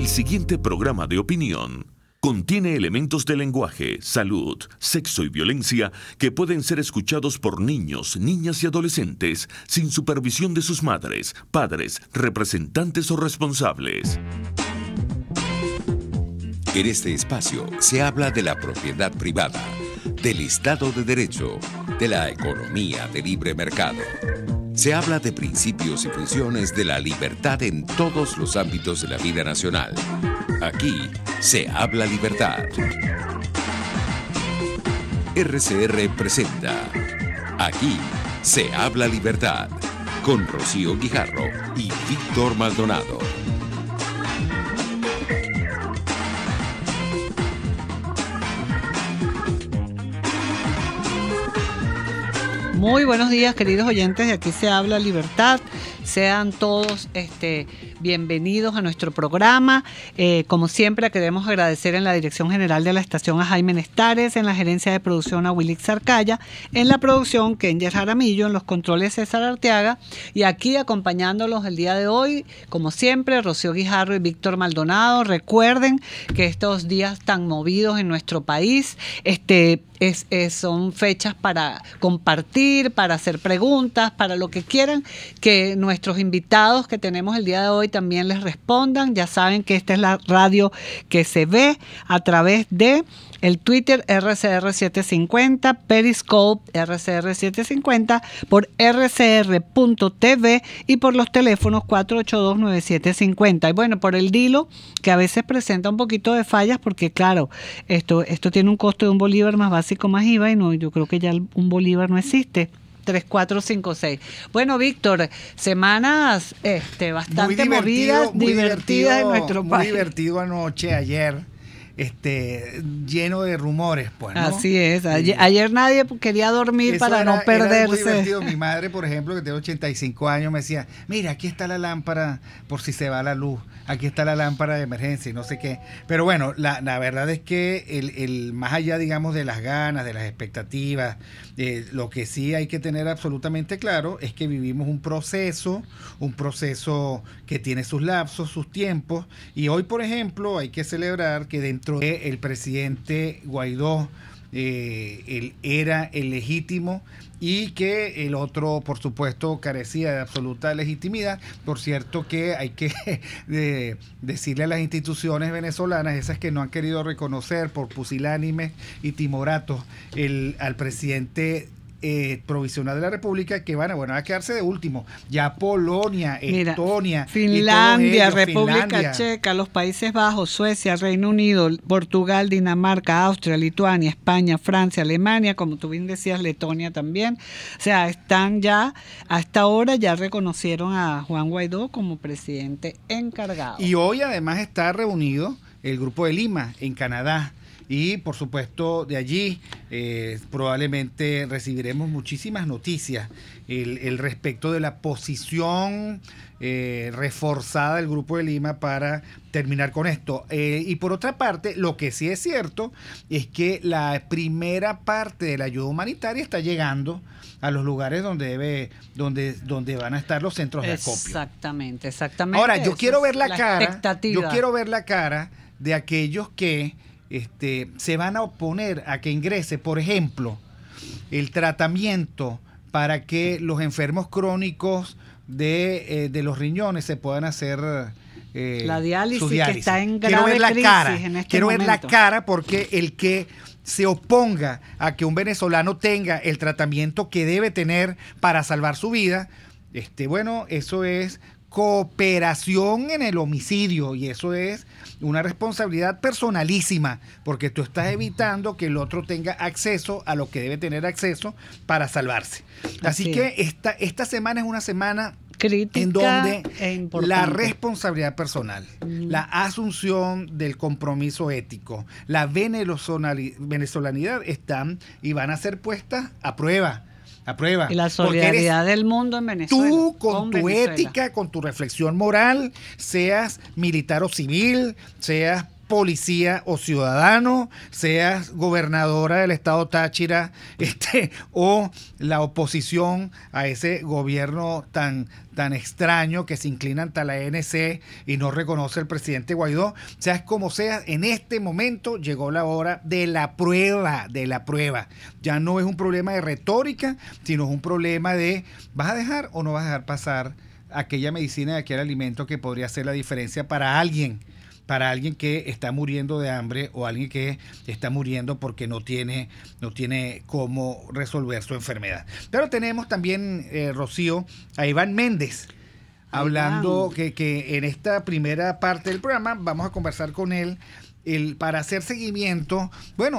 El siguiente programa de opinión contiene elementos de lenguaje, salud, sexo y violencia que pueden ser escuchados por niños, niñas y adolescentes sin supervisión de sus madres, padres, representantes o responsables. En este espacio se habla de la propiedad privada, del Estado de Derecho, de la economía de libre mercado. Se habla de principios y funciones de la libertad en todos los ámbitos de la vida nacional. Aquí se habla libertad. RCR presenta Aquí se habla libertad con Rocío Guijarro y Víctor Maldonado. Muy buenos días, queridos oyentes de Aquí se habla libertad. Sean todos bienvenidos a nuestro programa. Como siempre, queremos agradecer en la dirección general de la estación a Jaime Nestares, en la gerencia de producción a Wilix Arcaya, en la producción Kenyer Jaramillo, en los controles César Arteaga, y aquí acompañándolos el día de hoy, como siempre, Rocío Guijarro y Víctor Maldonado. Recuerden que estos días tan movidos en nuestro país, son fechas para compartir, para hacer preguntas, para lo que quieran que nuestros invitados que tenemos el día de hoy también les respondan. Ya saben que esta es la radio que se ve a través de el Twitter RCR750, Periscope RCR750, por rcr.tv y por los teléfonos 482-9750. Y bueno, por el Dilo, que a veces presenta un poquito de fallas porque claro, esto tiene un costo de un bolívar más básico más IVA y no, yo creo que ya un bolívar no existe. 3456. Bueno, Víctor, semanas bastante movidas, divertidas en nuestro país. Muy divertido anoche, ayer. Lleno de rumores, pues, ¿no? Así es. Ayer nadie quería dormir para no perderse. Era muy divertido. Mi madre, por ejemplo, que tiene 85 años, me decía, mira, aquí está la lámpara por si se va la luz, aquí está la lámpara de emergencia y no sé qué. Pero bueno, la verdad es que el más allá, digamos, de las ganas, de las expectativas, lo que sí hay que tener absolutamente claro es que vivimos un proceso que tiene sus lapsos, sus tiempos, y hoy, por ejemplo, hay que celebrar que dentro del presidente Guaidó, él era el legítimo y que el otro, por supuesto, carecía de absoluta legitimidad. Por cierto que hay que decirle a las instituciones venezolanas, esas que no han querido reconocer por pusilánimes y timoratos al presidente provisional de la República, que van a quedarse de último. Ya Polonia, Estonia, Finlandia, y todos ellos, República Checa, los Países Bajos, Suecia, Reino Unido, Portugal, Dinamarca, Austria, Lituania, España, Francia, Alemania, como tú bien decías, Letonia también. O sea, están ya, hasta ahora ya reconocieron a Juan Guaidó como presidente encargado. Y hoy además está reunido el Grupo de Lima en Canadá. Y por supuesto de allí probablemente recibiremos muchísimas noticias el respecto de la posición reforzada del Grupo de Lima para terminar con esto. Y por otra parte, lo que sí es cierto es que la primera parte de la ayuda humanitaria está llegando a los lugares donde van a estar los centros de acopio. Exactamente. Ahora, yo quiero ver la cara de aquellos que se van a oponer a que ingrese, por ejemplo, el tratamiento para que los enfermos crónicos de los riñones se puedan hacer la diálisis, que está en grave crisis en este quiero momento. ver la cara, porque el que se oponga a que un venezolano tenga el tratamiento que debe tener para salvar su vida, eso es cooperación en el homicidio, y eso es una responsabilidad personalísima, porque tú estás evitando que el otro tenga acceso a lo que debe tener acceso para salvarse. Así que esta semana es una semana crítica en donde la responsabilidad personal, la asunción del compromiso ético, la venezolanidad están y van a ser puestas a prueba. Y la solidaridad del mundo en Venezuela. Tú, con tu ética, con tu reflexión moral, seas militar o civil, seas policía o ciudadano, seas gobernadora del estado Táchira, o la oposición a ese gobierno tan extraño que se inclina ante la ANC y no reconoce al presidente Guaidó, seas como seas, en este momento llegó la hora de la prueba, Ya no es un problema de retórica, sino es un problema de ¿vas a dejar o no vas a dejar pasar aquella medicina y aquel alimento que podría hacer la diferencia para alguien que está muriendo de hambre o alguien que está muriendo porque no tiene cómo resolver su enfermedad? Pero tenemos también, Rocío, a Iván Méndez, hablando que en esta primera parte del programa vamos a conversar con él para hacer seguimiento,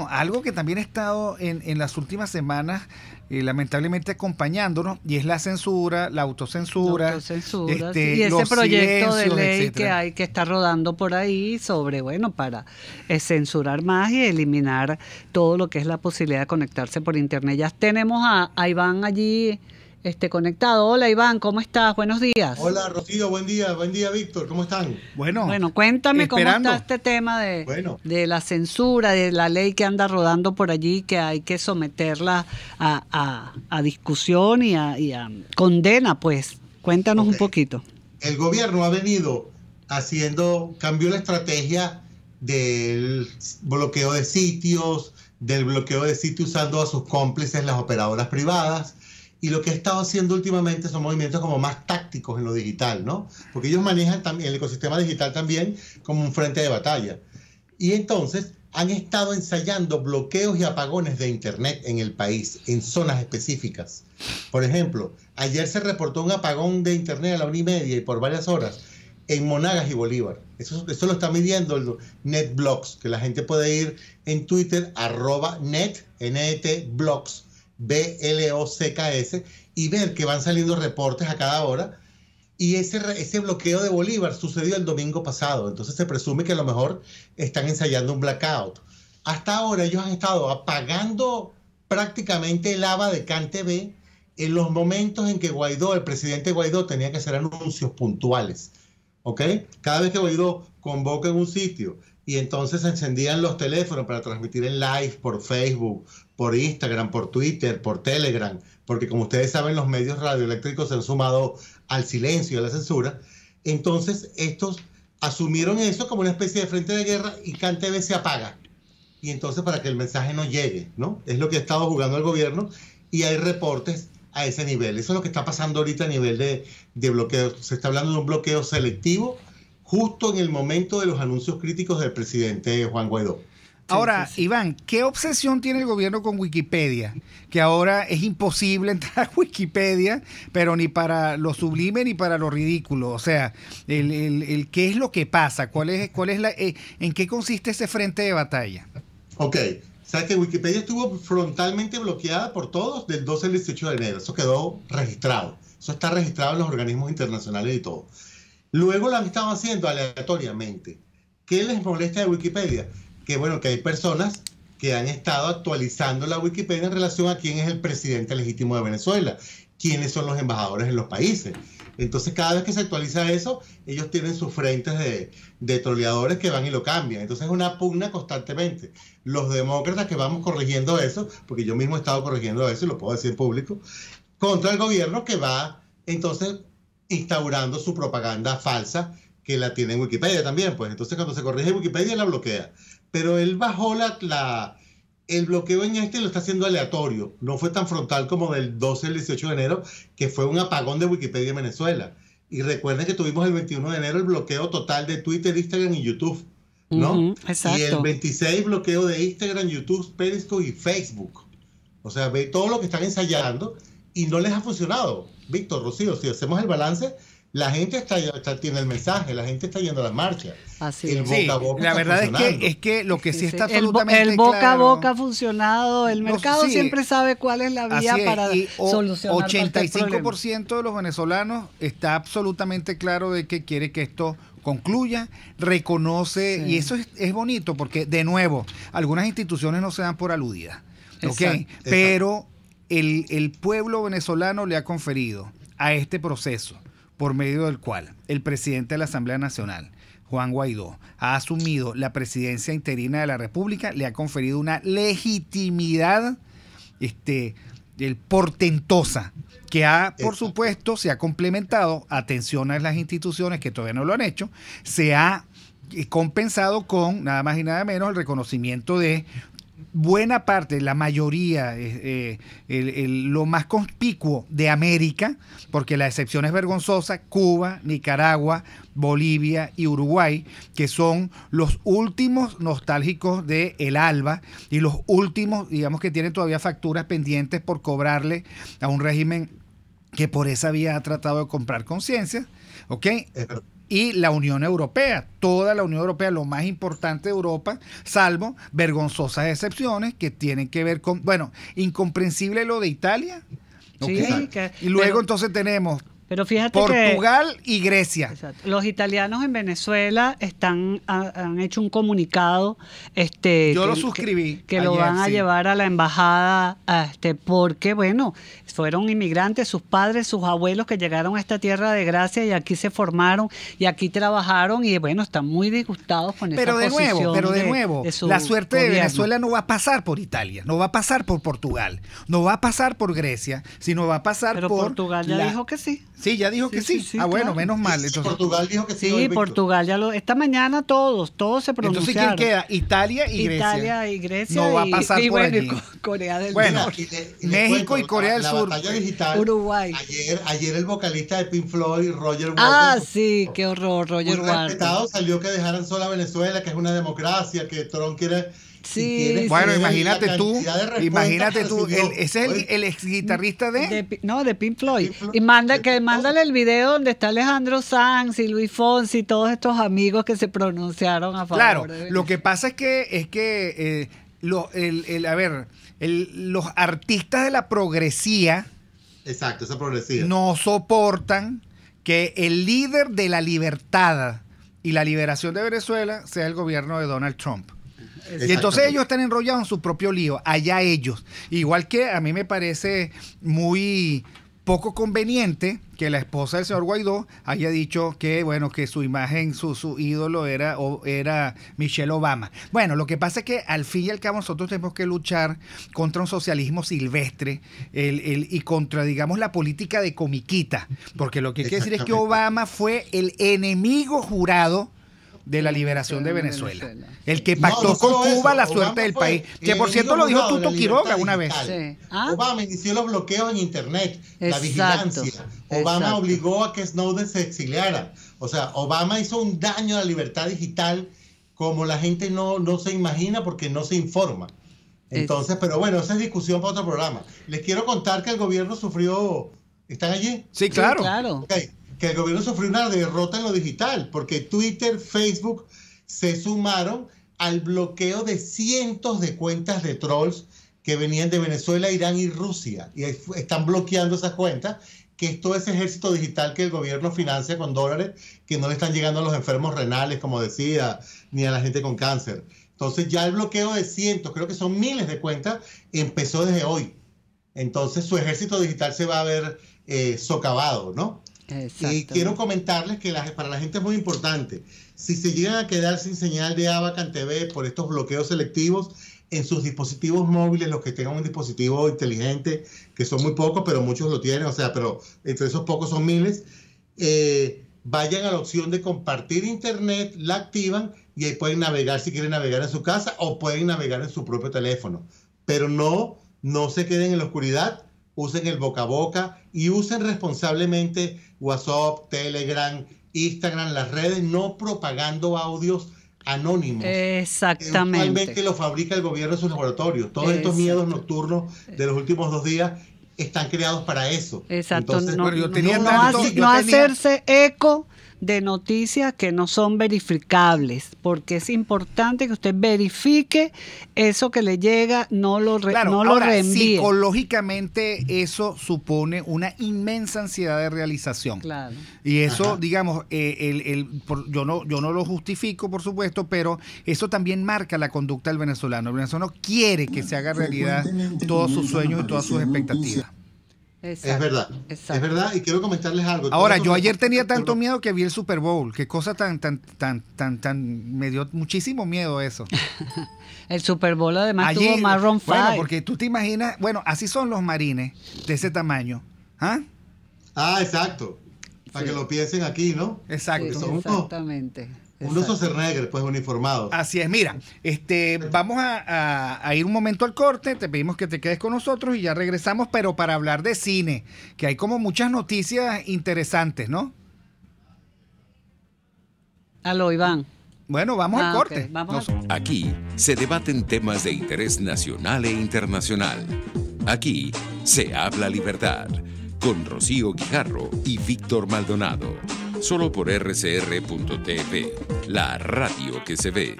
algo que también ha estado en las últimas semanas lamentablemente acompañándonos, y es la censura, la autocensura, y ese proyecto de ley, etcétera, que está rodando por ahí sobre, para censurar más y eliminar todo lo que es la posibilidad de conectarse por internet. Ya tenemos a Iván allí conectado. Hola Iván, ¿cómo estás? Buenos días. Hola Rocío, buen día Víctor, ¿cómo están? Bueno, cuéntame cómo está este tema de la censura, de la ley que anda rodando por allí, que hay que someterla a discusión y a condena, pues. Cuéntanos un poquito. El gobierno ha venido cambió la estrategia del bloqueo de sitios, usando a sus cómplices, las operadoras privadas. Y lo que ha estado haciendo últimamente son movimientos como más tácticos en lo digital, ¿no? Porque ellos manejan también el ecosistema digital también como un frente de batalla. Y entonces han estado ensayando bloqueos y apagones de Internet en el país, en zonas específicas. Por ejemplo, ayer se reportó un apagón de Internet a la 1:30 y por varias horas en Monagas y Bolívar. Eso lo está midiendo el NetBlocks, que la gente puede ir en Twitter, @net_blocks, BLOCKS, y ver que van saliendo reportes a cada hora. Y ese bloqueo de Bolívar sucedió el domingo pasado, entonces se presume que a lo mejor están ensayando un blackout. Hasta ahora ellos han estado apagando prácticamente el AVA de CanTV en los momentos en que el presidente Guaidó, tenía que hacer anuncios puntuales, ¿ok? Cada vez que Guaidó convoca en un sitio y entonces se encendían los teléfonos para transmitir en live por Facebook, por Instagram, por Twitter, por Telegram, porque como ustedes saben, los medios radioeléctricos se han sumado al silencio y a la censura. Entonces estos asumieron eso como una especie de frente de guerra y CanTV se apaga. Y entonces para que el mensaje no llegue, ¿no? Es lo que ha estado jugando el gobierno y hay reportes a ese nivel. Eso es lo que está pasando ahorita a nivel de bloqueo. Se está hablando de un bloqueo selectivo justo en el momento de los anuncios críticos del presidente Juan Guaidó. Ahora, Iván, ¿qué obsesión tiene el gobierno con Wikipedia? Que ahora es imposible entrar a Wikipedia, pero ni para lo sublime ni para lo ridículo. O sea, ¿qué es lo que pasa? ¿En qué consiste ese frente de batalla? Ok, sabes que Wikipedia estuvo frontalmente bloqueada por todos del 12 al 18 de enero. Eso quedó registrado. Eso está registrado en los organismos internacionales y todo. Luego lo han estado haciendo aleatoriamente. ¿Qué les molesta de Wikipedia? Que hay personas que han estado actualizando la Wikipedia en relación a quién es el presidente legítimo de Venezuela, quiénes son los embajadores en los países. Entonces, cada vez que se actualiza eso, ellos tienen sus frentes de troleadores que van y lo cambian. Entonces, es una pugna constantemente. Los demócratas que vamos corrigiendo eso, porque yo mismo he estado corrigiendo eso y lo puedo decir en público, contra el gobierno que va, entonces, instaurando su propaganda falsa, que la tiene en Wikipedia también. Pues entonces, cuando se corrige Wikipedia, la bloquea. Pero él bajó el bloqueo lo está haciendo aleatorio. No fue tan frontal como del 12 al 18 de enero, que fue un apagón de Wikipedia en Venezuela. Y recuerden que tuvimos el 21 de enero el bloqueo total de Twitter, Instagram y YouTube, ¿no? Exacto. Y el 26 bloqueo de Instagram, YouTube, Periscope y Facebook. O sea, ve todo lo que están ensayando y no les ha funcionado. Víctor, Rocío, si hacemos el balance, la gente tiene el mensaje, la gente está yendo a las marchas. Así es. Sí, la verdad es que lo que sí está absolutamente el boca a boca ha funcionado. El mercado siempre sabe cuál es la vía para solucionar 85% de los venezolanos está absolutamente claro de que quiere que esto concluya, reconoce, y eso es bonito porque, de nuevo, algunas instituciones no se dan por aludidas. ¿Okay? Pero el pueblo venezolano le ha conferido a este proceso, por medio del cual el presidente de la Asamblea Nacional, Juan Guaidó, ha asumido la presidencia interina de la República, le ha conferido una legitimidad portentosa, que por supuesto, se ha complementado, atención a las instituciones que todavía no lo han hecho, se ha compensado con nada más y nada menos el reconocimiento de buena parte, la mayoría, lo más conspicuo de América, porque la excepción es vergonzosa, Cuba, Nicaragua, Bolivia y Uruguay, que son los últimos nostálgicos de el ALBA y los últimos, digamos, que tienen todavía facturas pendientes por cobrarle a un régimen que por esa vía ha tratado de comprar conciencia, ¿ok? Y la Unión Europea, toda la Unión Europea, lo más importante de Europa, salvo vergonzosas excepciones que tienen que ver con, bueno, incomprensible lo de Italia. Sí, y luego entonces tenemos pero fíjate Portugal y Grecia. Exacto. Los italianos en Venezuela han hecho un comunicado. Yo lo suscribí. Que lo van a llevar a la embajada, porque, bueno, fueron inmigrantes, sus padres, sus abuelos que llegaron a esta tierra de gracia y aquí se formaron y aquí trabajaron y, bueno, están muy disgustados con esa posición. Pero de nuevo, la suerte de Venezuela no va a pasar por Italia, no va a pasar por Portugal, no va a pasar por Grecia, sino va a pasar pero por... Portugal ya dijo que sí. Sí, ya dijo que sí. Sí, bueno, claro. Menos mal. Entonces, Portugal dijo que sí. Sí, Portugal ya esta mañana todos se pronunciaron. Entonces, ¿quién queda? Italia y Grecia. Italia y Grecia. No va a pasar por bueno, allí. Y Corea del Norte. México y Corea del Sur. La batalla digital. Uruguay. Ayer el vocalista de Pink Floyd, Roger Waters. Sí, qué horror, Roger Waters. Respetado, salió que dejaran sola a Venezuela, que es una democracia, que Trump quiere... Sí, bueno, imagínate tú, ese es el ex guitarrista de Pink Floyd. Y mándale el video donde está Alejandro Sanz y Luis Fonsi y todos estos amigos que se pronunciaron a favor. Claro, lo que pasa es que los artistas de la progresía, exacto, esa progresía, no soportan que el líder de la libertad y la liberación de Venezuela sea el gobierno de Donald Trump. Y entonces ellos están enrollados en su propio lío, allá ellos. Igual que a mí me parece muy poco conveniente que la esposa del señor Guaidó haya dicho que, bueno, que su imagen, su ídolo era Michelle Obama. Bueno, lo que pasa es que al fin y al cabo nosotros tenemos que luchar contra un socialismo silvestre y contra, digamos, la política de comiquita. Porque lo que quiere decir es que Obama fue el enemigo jurado de la liberación de Venezuela. El que pactó con Cuba la suerte del país. Que por cierto lo dijo Tuto Quiroga una vez. Sí. Obama inició los bloqueos en internet, la vigilancia. Obama obligó a que Snowden se exiliara. O sea, Obama hizo un daño a la libertad digital como la gente no se imagina porque no se informa. Entonces, pero bueno, esa es discusión para otro programa. Les quiero contar que el gobierno sufrió... ¿Están allí? Sí, claro. Sí, claro. Okay. Que el gobierno sufrió una derrota en lo digital, porque Twitter, Facebook se sumaron al bloqueo de cientos de cuentas de trolls que venían de Venezuela, Irán y Rusia, y están bloqueando esas cuentas, que es todo ese ejército digital que el gobierno financia con dólares, que no le están llegando a los enfermos renales, como decía, ni a la gente con cáncer. Entonces ya el bloqueo de cientos, creo que son miles de cuentas, empezó desde hoy. Entonces su ejército digital se va a ver socavado, ¿no? Y quiero comentarles que para la gente es muy importante. Si se llegan a quedar sin señal de Abacan TV por estos bloqueos selectivos en sus dispositivos móviles, los que tengan un dispositivo inteligente, que son muy pocos, pero muchos lo tienen, o sea, pero entre esos pocos son miles, vayan a la opción de compartir internet, la activan y ahí pueden navegar si quieren navegar en su casa o pueden navegar en su propio teléfono. Pero no se queden en la oscuridad. Usen el boca a boca y usen responsablemente WhatsApp, Telegram, Instagram, las redes, no propagando audios anónimos. Exactamente. Actualmente lo fabrica el gobierno en sus laboratorios. Todos estos miedos nocturnos de los últimos 2 días están creados para eso. Exacto. Entonces, no hacerse eco de noticias que no son verificables, porque es importante que usted verifique eso que le llega, no lo reenvíe. Psicológicamente eso supone una inmensa ansiedad de realización. Claro. Y eso, digamos, yo no lo justifico, por supuesto, pero eso también marca la conducta del venezolano. El venezolano quiere que se haga realidad todos sus sueños y todas sus expectativas. Exacto, es verdad. exacto. Es verdad, y quiero comentarles algo. Ahora, yo ayer tenía tanto miedo que vi el Super Bowl. Qué cosa tan, me dio muchísimo miedo eso. El Super Bowl además Allí, tuvo Maroon 5. bueno, porque tú te imaginas, bueno, así son los marines de ese tamaño. ¿Ah? Ah, exacto. Para que lo piensen aquí, ¿no? Exacto. Sí, Son exactamente. unos Exacto. Schwarzenegger, pues uniformados. Así es, mira, vamos a ir un momento al corte, te pedimos que te quedes con nosotros y ya regresamos, pero para hablar de cine, que hay como muchas noticias interesantes, ¿no? Aló, Iván. Bueno, vamos al corte. Ok, vamos al- Aquí se debaten temas de interés nacional e internacional. Aquí se habla libertad con Rocío Guijarro y Víctor Maldonado. Solo por rcr.tv, la radio que se ve.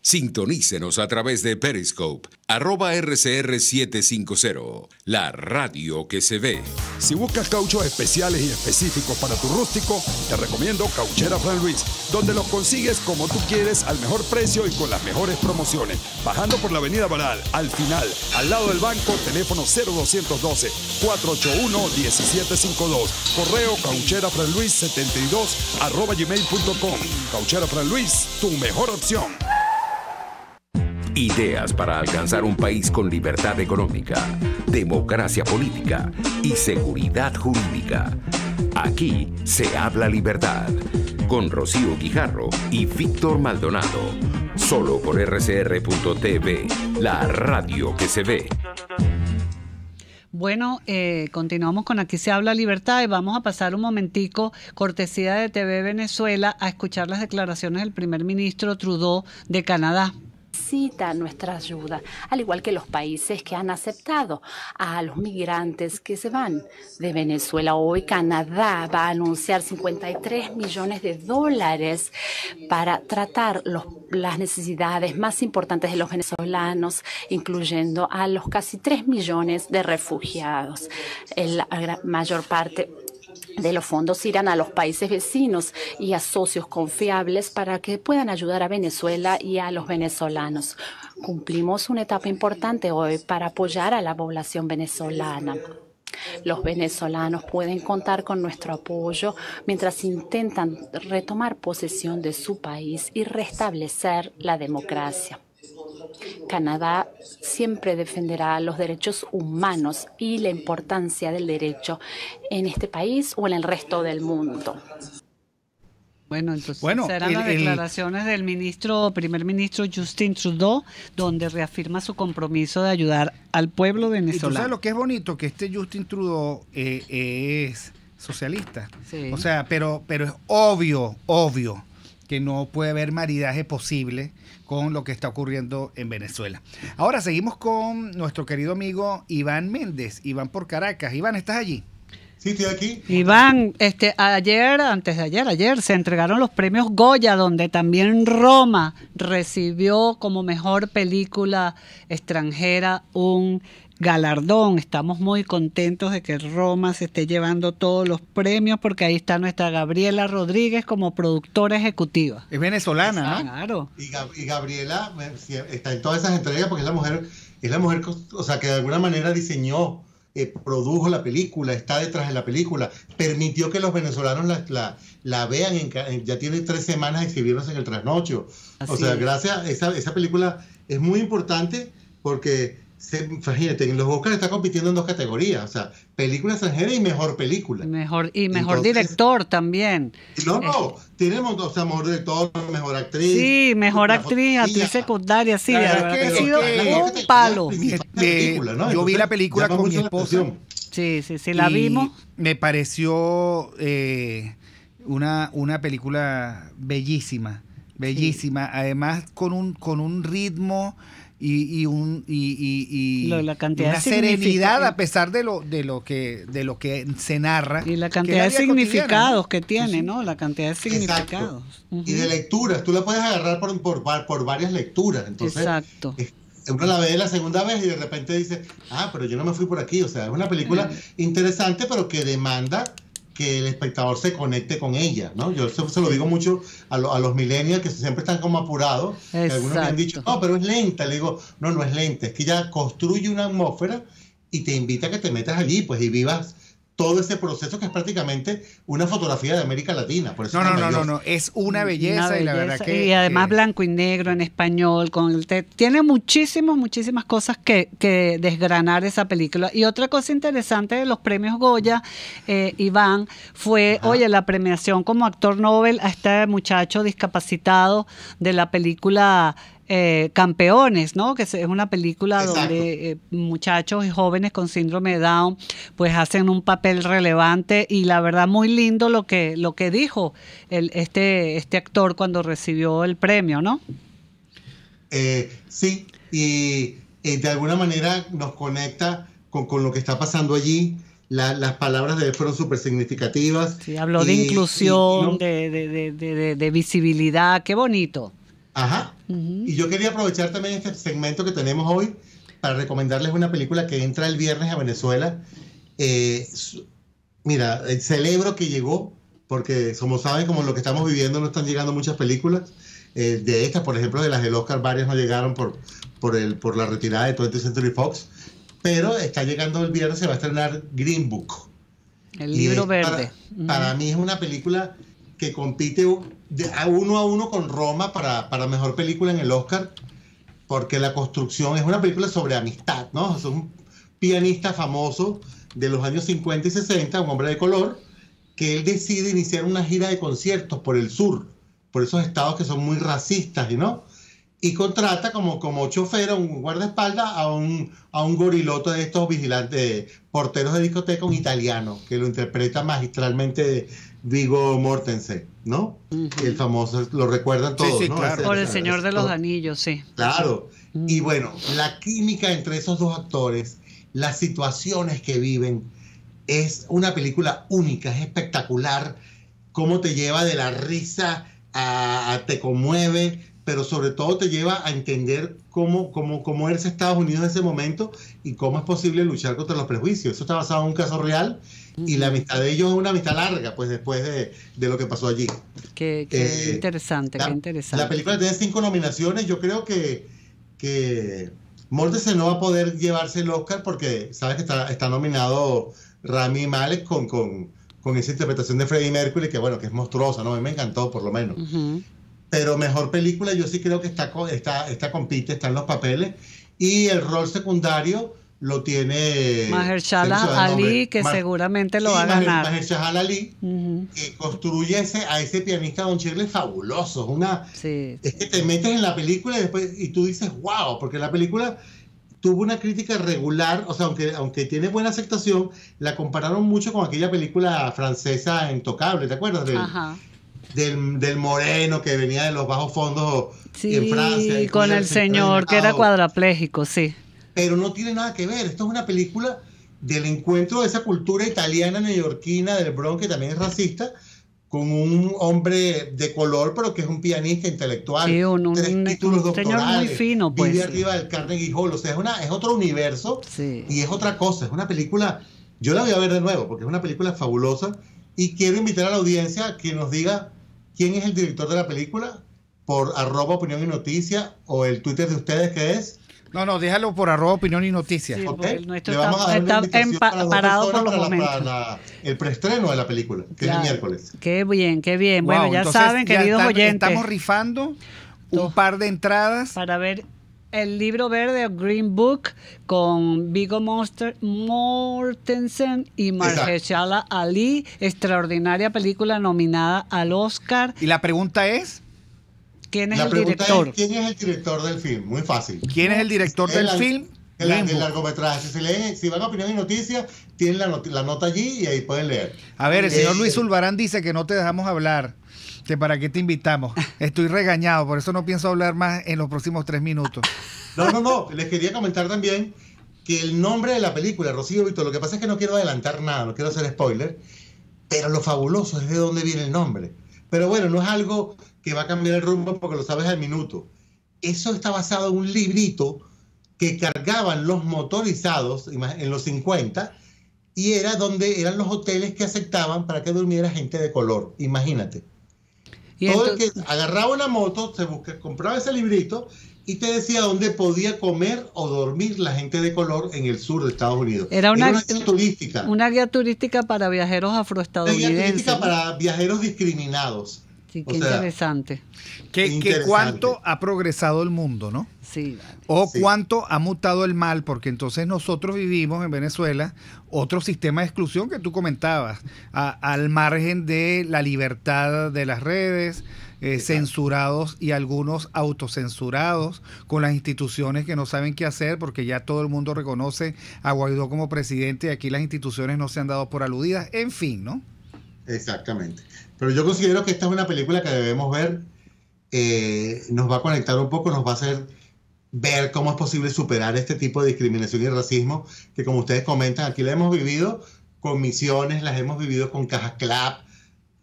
Sintonícenos a través de Periscope, @RCR750, la radio que se ve. Si buscas cauchos especiales y específicos para tu rústico, te recomiendo Cauchera Fran Luis, donde los consigues como tú quieres, al mejor precio y con las mejores promociones. Bajando por la avenida Baral, al final, al lado del banco, teléfono 0212-481-1752. Correo caucherafranluis72@gmail.com. Cauchera Fran Luis, tu mejor opción. Ideas para alcanzar un país con libertad económica, democracia política y seguridad jurídica. Aquí se habla libertad. Con Rocío Guijarro y Víctor Maldonado. Solo por rcr.tv, la radio que se ve. Bueno, continuamos con Aquí se habla libertad y vamos a pasar un momentico, cortesía de TV Venezuela, a escuchar las declaraciones del primer ministro Trudeau de Canadá. Necesita nuestra ayuda, al igual que los países que han aceptado a los migrantes que se van de Venezuela. Hoy Canadá va a anunciar $53 millones para tratar las necesidades más importantes de los venezolanos, incluyendo a los casi 3 millones de refugiados. La mayor parte de los fondos irán a los países vecinos y a socios confiables para que puedan ayudar a Venezuela y a los venezolanos. Cumplimos una etapa importante hoy para apoyar a la población venezolana. Los venezolanos pueden contar con nuestro apoyo mientras intentan retomar posesión de su país y restablecer la democracia. Canadá siempre defenderá los derechos humanos y la importancia del derecho en este país o en el resto del mundo. Bueno, entonces serán las declaraciones del primer ministro Justin Trudeau, donde reafirma su compromiso de ayudar al pueblo venezolano. Y tú sabes lo que es bonito, que Justin Trudeau es socialista. Sí. O sea, pero es obvio que no puede haber maridaje posible con lo que está ocurriendo en Venezuela. Ahora seguimos con nuestro querido amigo Iván Méndez. Iván por Caracas. Iván, ¿estás allí? Sí, estoy aquí. Iván, ayer se entregaron los premios Goya, donde también Roma recibió como mejor película extranjera un galardón. Estamos muy contentos de que Roma se esté llevando todos los premios, porque ahí está nuestra Gabriela Rodríguez como productora ejecutiva. Es venezolana, ¿no? Claro. Y Gabriela está en todas esas entregas porque es la mujer, o sea, que de alguna manera diseñó, produjo la película, está detrás de la película, permitió que los venezolanos la vean, ya tiene 3 semanas exhibiéndose en el trasnocho. O sea, gracias a esa película es muy importante porque imagínate, en los Oscars está compitiendo en 2 categorías, o sea, película extranjera y mejor película. Mejor Entonces, director también. Tiene, o sea, mejor director, mejor actriz. Sí, mejor actriz secundaria, sí, La de verdad verdad es que ha que sido un palo. Yo vi la película con mi esposa. Sí, la vimos. Me pareció una película bellísima, además con un ritmo y la cantidad una de serenidad a pesar de lo que se narra. Y la cantidad de significados que tiene, ¿no? La cantidad de significados. Y de lecturas, tú la puedes agarrar por varias lecturas. Entonces, exacto. Uno la ve la segunda vez y de repente dice, pero yo no me fui por aquí. O sea, es una película interesante, pero que demanda que el espectador se conecte con ella, ¿no? Yo se lo digo mucho a los millennials que siempre están como apurados. Algunos me han dicho, no, pero es lenta. Le digo, no es lenta, es que ella construye una atmósfera y te invita a que te metas allí, pues, y vivas todo ese proceso que es prácticamente una fotografía de América Latina. Por eso No, es una belleza, y la verdad que... Y además blanco y negro, en español, tiene muchísimas cosas que desgranar esa película. Y otra cosa interesante de los premios Goya, Iván, fue, la premiación como actor Nobel a este muchacho discapacitado de la película Campeones, ¿no? Que es una película Exacto. donde muchachos y jóvenes con síndrome de Down pues hacen un papel relevante, y la verdad muy lindo lo que dijo este actor cuando recibió el premio, ¿no? Sí, y de alguna manera nos conecta con lo que está pasando allí. Las palabras de él fueron súper significativas. Sí, habló de inclusión, de visibilidad, qué bonito. Ajá. Y yo quería aprovechar también este segmento que tenemos hoy para recomendarles una película que entra el viernes a Venezuela. Mira, celebro que llegó, porque como saben, como lo que estamos viviendo, no están llegando muchas películas. De estas, por ejemplo, de las del Oscar, varias no llegaron por la retirada de 20th Century Fox. Pero está llegando el viernes, se va a estrenar Green Book. El libro verde. Para mí es una película que compite a uno con Roma para mejor película en el Oscar, porque la construcción es una película sobre amistad, ¿no? Es un pianista famoso de los años 50 y 60, un hombre de color, que él decide iniciar una gira de conciertos por el sur, por esos estados que son muy racistas, ¿no? Y contrata como chofer, a un guardaespaldas, a un goriloto de estos vigilantes, porteros de discoteca, un italiano, que lo interpreta magistralmente Viggo Mortensen, ¿no? El famoso, lo recuerdan todos, sí, ¿no? Claro. Por El Señor de los Anillos, sí. Claro. Y bueno, la química entre esos dos actores, las situaciones que viven, es una película única, es espectacular. Cómo te lleva de la risa te conmueve, pero sobre todo te lleva a entender cómo es Estados Unidos en ese momento y cómo es posible luchar contra los prejuicios. Eso está basado en un caso real, y la amistad de ellos es una amistad larga, pues después de lo que pasó allí. Qué interesante, qué interesante. La película tiene 5 nominaciones. Yo creo que Mortensen no va a poder llevarse el Oscar porque sabes que está nominado Rami Malek con esa interpretación de Freddie Mercury, que bueno, que es monstruosa, ¿no? A mí me encantó, por lo menos. Pero mejor película yo sí creo que esta compite, está en los papeles, y el rol secundario lo tiene Mahershala Ali, que seguramente lo va a ganar. Mahershala Ali, que construye a ese pianista Don Shirley fabuloso. Es que te metes en la película y tú dices wow, porque la película tuvo una crítica regular, o sea, aunque tiene buena aceptación, la compararon mucho con aquella película francesa Intocable, ¿te acuerdas? Del moreno que venía de los bajos fondos en Francia. Sí, con el señor que era cuadrapléjico, sí. Pero no tiene nada que ver. Esto es una película del encuentro de esa cultura italiana neoyorquina del Bronx, que también es racista, con un hombre de color, pero que es un pianista intelectual. Sí, 3 títulos doctorales. Señor muy fino, pues. Vive arriba del Carnegie Hall. O sea, es otro universo, y es otra cosa. Es una película, yo la voy a ver de nuevo, porque es una película fabulosa, y quiero invitar a la audiencia a que nos diga quién es el director de la película, por @opinión y noticia, o el Twitter de ustedes, que es... No, déjalo por @opinión y noticias. Sí, Okay. el nuestro Le vamos a dar una invitación parado por los para momentos. el preestreno de la película, que es el miércoles. Qué bien, qué bien. Wow, Bueno, ya entonces, saben, queridos oyentes. Estamos rifando un par de entradas para ver el libro verde, Green Book, con Viggo Mortensen y Mahershala Ali. Extraordinaria película nominada al Oscar. Y la pregunta es... ¿Quién es La el pregunta director? es, ¿quién es el director del film? Muy fácil. ¿Quién es el director del film? El largometraje. Si van a Opinión y Noticias, tienen la nota allí y ahí pueden leer. A ver, el señor Luis Zulbarán dice que no te dejamos hablar. Que ¿para qué te invitamos? Estoy regañado, por eso no pienso hablar más en los próximos 3 minutos. No. Les quería comentar también que el nombre de la película, Rocío Víctor, lo que pasa es que no quiero adelantar nada, no quiero hacer spoiler, pero lo fabuloso es de dónde viene el nombre. Pero bueno, no es algo que va a cambiar el rumbo porque lo sabes al minuto. Eso está basado en un librito que cargaban los motorizados en los 50, y era donde eran los hoteles que aceptaban para que durmiera gente de color. Imagínate. Todo el que agarraba una moto, compraba ese librito y te decía dónde podía comer o dormir la gente de color en el sur de Estados Unidos. Era una guía turística. Una guía turística para viajeros afroestadounidenses. Una guía turística para viajeros discriminados. Sí, qué interesante. Que cuánto ha progresado el mundo, ¿no? Sí. O cuánto ha mutado el mal, porque entonces nosotros vivimos en Venezuela otro sistema de exclusión que tú comentabas, al margen de la libertad de las redes, censurados y algunos autocensurados, con las instituciones que no saben qué hacer, porque ya todo el mundo reconoce a Guaidó como presidente y aquí las instituciones no se han dado por aludidas, en fin, ¿no? Exactamente. Pero yo considero que esta es una película que debemos ver, nos va a conectar un poco, nos va a hacer ver cómo es posible superar este tipo de discriminación y racismo que, como ustedes comentan, aquí la hemos vivido con misiones, las hemos vivido con cajas CLAP,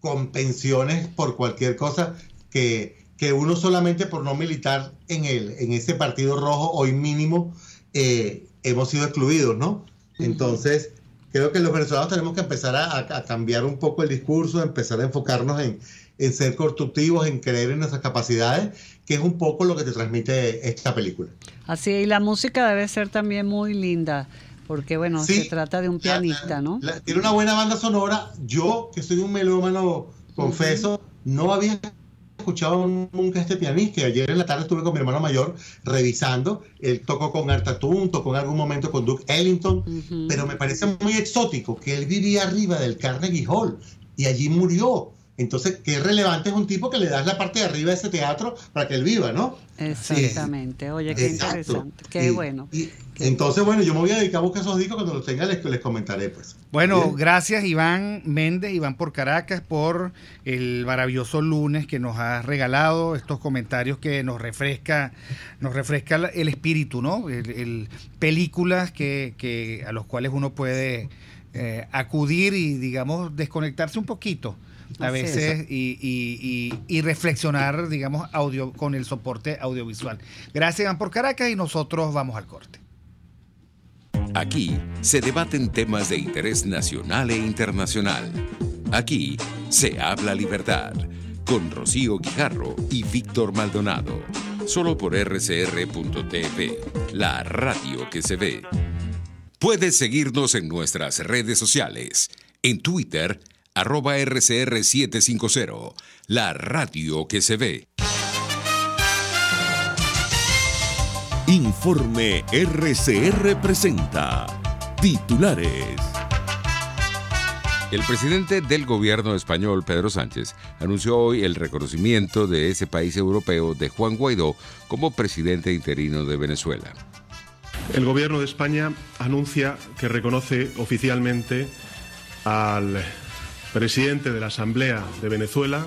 con pensiones por cualquier cosa que uno solamente por no militar en ese partido rojo hoy mínimo hemos sido excluidos, ¿no? Entonces creo que los venezolanos tenemos que empezar a cambiar un poco el discurso, empezar a enfocarnos en ser constructivos, en creer en nuestras capacidades, que es un poco lo que te transmite esta película. Así, y la música debe ser también muy linda, porque bueno, se trata de un pianista, ¿no? Tiene una buena banda sonora. Yo, que soy un melómano, confeso, no había escuchado nunca a este pianista, y ayer en la tarde estuve con mi hermano mayor revisando. Él tocó con Art Tatum, tocó en algún momento con Duke Ellington, pero me parece muy exótico que él vivía arriba del Carnegie Hall y allí murió. Entonces, qué relevante es un tipo que le das la parte de arriba de ese teatro para que él viva, ¿no? Exactamente. Sí. Oye, qué interesante. Qué bueno. Entonces, bueno, yo me voy a dedicar a buscar esos discos. Cuando los tenga les comentaré, pues. Bueno, bien. Gracias Iván Méndez, Iván por Caracas, por el maravilloso lunes que nos has regalado, estos comentarios que nos refresca el espíritu, ¿no? Películas que a los cuales uno puede acudir y, digamos, desconectarse un poquito a veces y reflexionar, digamos, con el soporte audiovisual. Gracias, Iván por Caracas, y nosotros vamos al corte. Aquí se debaten temas de interés nacional e internacional. Aquí se habla libertad, con Rocío Guijarro y Víctor Maldonado. Solo por rcr.tv, la radio que se ve. Puedes seguirnos en nuestras redes sociales. En Twitter, @RCR750, la radio que se ve. Informe RCR presenta titulares. El presidente del gobierno español, Pedro Sánchez, anunció hoy el reconocimiento de ese país europeo de Juan Guaidó como presidente interino de Venezuela. El gobierno de España anuncia que reconoce oficialmente al presidente de la Asamblea de Venezuela,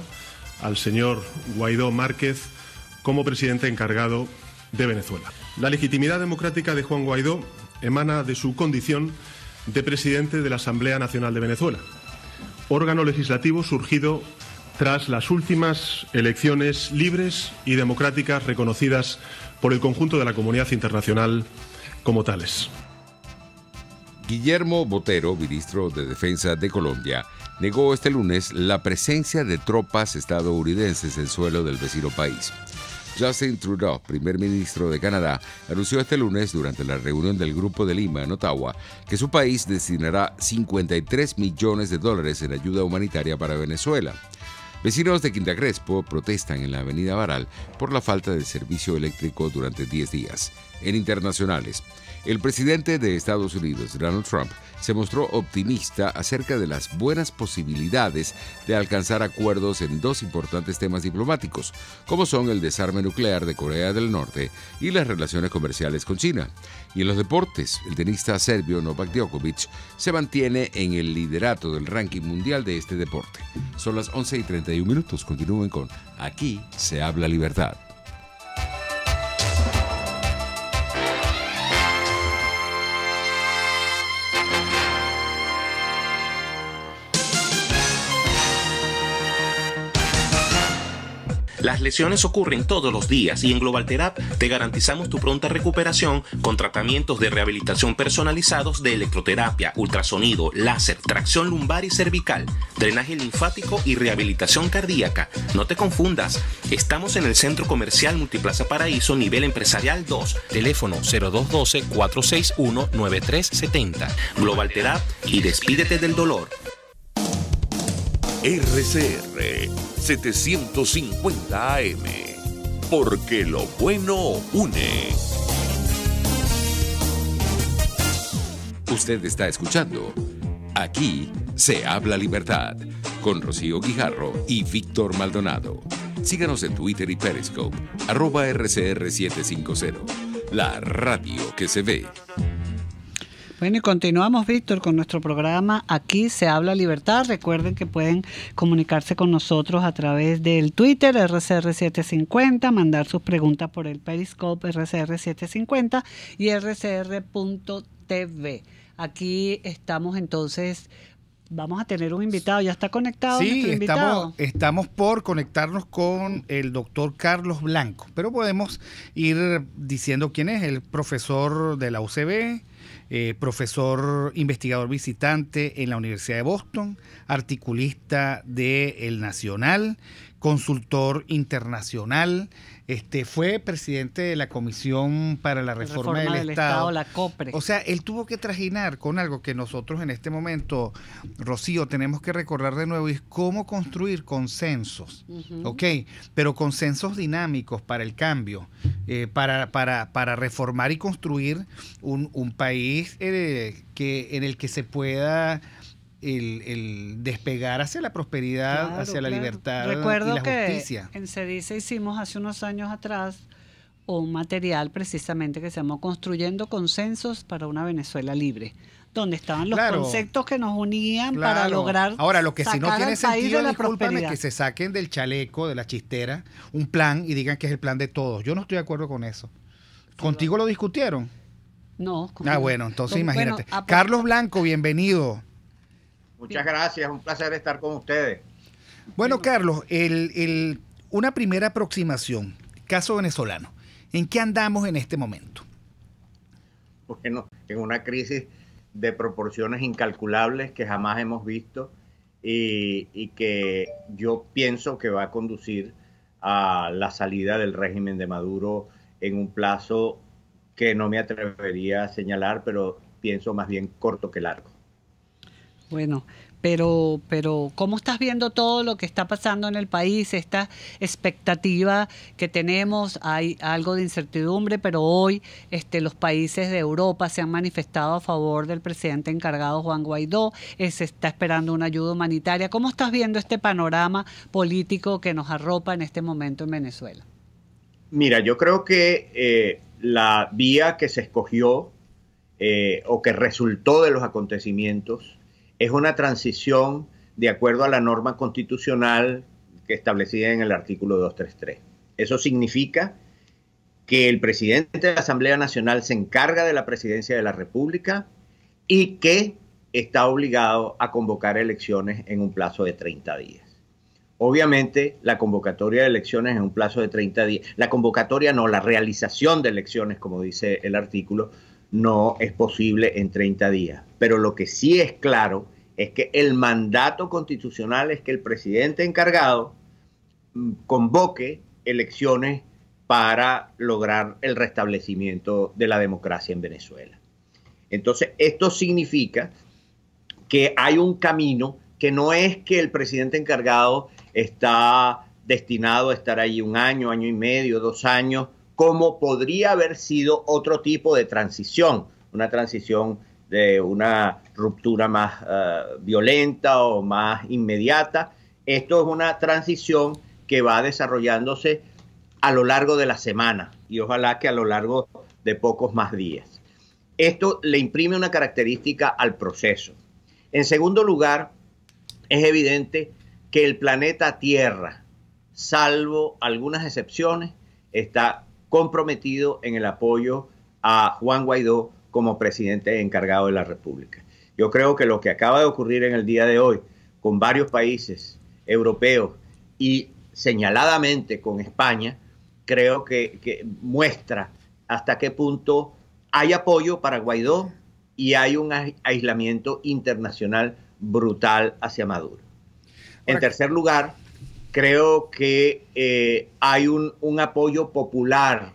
al señor Guaidó Márquez, como presidente encargado de Venezuela. La legitimidad democrática de Juan Guaidó emana de su condición de presidente de la Asamblea Nacional de Venezuela, órgano legislativo surgido tras las últimas elecciones libres y democráticas reconocidas por el conjunto de la comunidad internacional como tales. Guillermo Botero, ministro de Defensa de Colombia, negó este lunes la presencia de tropas estadounidenses en suelo del vecino país. Justin Trudeau, primer ministro de Canadá, anunció este lunes durante la reunión del Grupo de Lima en Ottawa que su país destinará $53 millones en ayuda humanitaria para Venezuela. Vecinos de Quinta Crespo protestan en la avenida Baral por la falta de servicio eléctrico durante 10 días. En internacionales, el presidente de Estados Unidos, Donald Trump, se mostró optimista acerca de las buenas posibilidades de alcanzar acuerdos en dos importantes temas diplomáticos, como son el desarme nuclear de Corea del Norte y las relaciones comerciales con China. Y en los deportes, el tenista serbio Novak Djokovic se mantiene en el liderato del ranking mundial de este deporte. Son las 11:31. Continúen con Aquí se habla libertad. Las lesiones ocurren todos los días y en GlobalTherap te garantizamos tu pronta recuperación con tratamientos de rehabilitación personalizados de electroterapia, ultrasonido, láser, tracción lumbar y cervical, drenaje linfático y rehabilitación cardíaca. No te confundas, estamos en el Centro Comercial Multiplaza Paraíso, nivel empresarial 2, teléfono 0212-461-9370. GlobalTherap y despídete del dolor. RCR 750 AM, porque lo bueno une. Usted está escuchando Aquí se habla libertad con Rocío Guijarro y Víctor Maldonado. Síganos en Twitter y Periscope, @RCR750, la radio que se ve. Bueno, y continuamos, Víctor, con nuestro programa Aquí se habla libertad. Recuerden que pueden comunicarse con nosotros a través del Twitter RCR750, mandar sus preguntas por el Periscope RCR750 y RCR.tv. Aquí estamos entonces, vamos a tener un invitado, ¿ya está conectado nuestro invitado? Estamos por conectarnos con el doctor Carlos Blanco, pero podemos ir diciendo quién es, el profesor de la UCB, profesor investigador visitante en la Universidad de Boston, articulista de El Nacional, consultor internacional, fue presidente de la Comisión para la Reforma del Estado, la COPRE. O sea, él tuvo que trajinar con algo que nosotros en este momento, Rocío, tenemos que recordar de nuevo, y es cómo construir consensos, ¿ok? Pero consensos dinámicos para el cambio, para reformar y construir un país en el que se pueda el despegar hacia la prosperidad, hacia la libertad y la justicia. Recuerdo que en CEDICE hicimos hace unos años atrás un material precisamente que se llamó Construyendo Consensos para una Venezuela Libre, donde estaban los conceptos que nos unían para lograr. Ahora, lo que si no tiene sentido, discúlpame, que se saquen del chaleco, de la chistera, un plan y digan que es el plan de todos. Yo no estoy de acuerdo con eso. ¿Contigo lo discutieron? No. Bueno, entonces imagínate. Carlos Blanco, bienvenido. Muchas gracias, un placer estar con ustedes. Bueno, Carlos, una primera aproximación, caso venezolano. ¿En qué andamos en este momento? Bueno, en una crisis de proporciones incalculables que jamás hemos visto y que yo pienso que va a conducir a la salida del régimen de Maduro en un plazo que no me atrevería a señalar, pero pienso más bien corto que largo. Bueno, pero ¿cómo estás viendo todo lo que está pasando en el país? Esta expectativa que tenemos, hay algo de incertidumbre, pero hoy los países de Europa se han manifestado a favor del presidente encargado Juan Guaidó, se está esperando una ayuda humanitaria. ¿Cómo estás viendo este panorama político que nos arropa en este momento en Venezuela? Mira, yo creo que la vía que se escogió o que resultó de los acontecimientos es una transición de acuerdo a la norma constitucional que establecida en el artículo 233. Eso significa que el presidente de la Asamblea Nacional se encarga de la presidencia de la República y que está obligado a convocar elecciones en un plazo de 30 días. Obviamente, la convocatoria de elecciones en un plazo de 30 días, la realización de elecciones, como dice el artículo, no es posible en 30 días. Pero lo que sí es claro es que el mandato constitucional es que el presidente encargado convoque elecciones para lograr el restablecimiento de la democracia en Venezuela. Entonces, esto significa que hay un camino que no es que el presidente encargado está destinado a estar allí un año, año y medio, 2 años, como podría haber sido otro tipo de transición, una transición de una ruptura más violenta o más inmediata. Esto es una transición que va desarrollándose a lo largo de la semana y ojalá que a lo largo de pocos más días. Esto le imprime una característica al proceso. En segundo lugar, es evidente que el planeta Tierra, salvo algunas excepciones, está comprometido en el apoyo a Juan Guaidó como presidente encargado de la República. Yo creo que lo que acaba de ocurrir en el día de hoy con varios países europeos y señaladamente con España, creo que muestra hasta qué punto hay apoyo para Guaidó y hay un aislamiento internacional brutal hacia Maduro. En tercer lugar, creo que hay un apoyo popular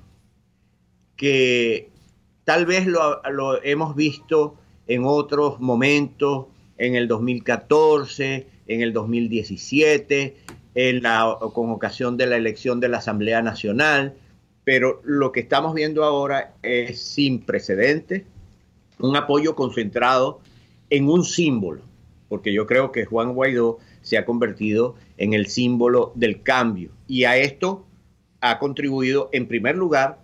que tal vez lo hemos visto en otros momentos, en el 2014, en el 2017, con ocasión de la elección de la Asamblea Nacional, pero lo que estamos viendo ahora es sin precedentes, un apoyo concentrado en un símbolo, porque yo creo que Juan Guaidó se ha convertido en el símbolo del cambio, y a esto ha contribuido en primer lugar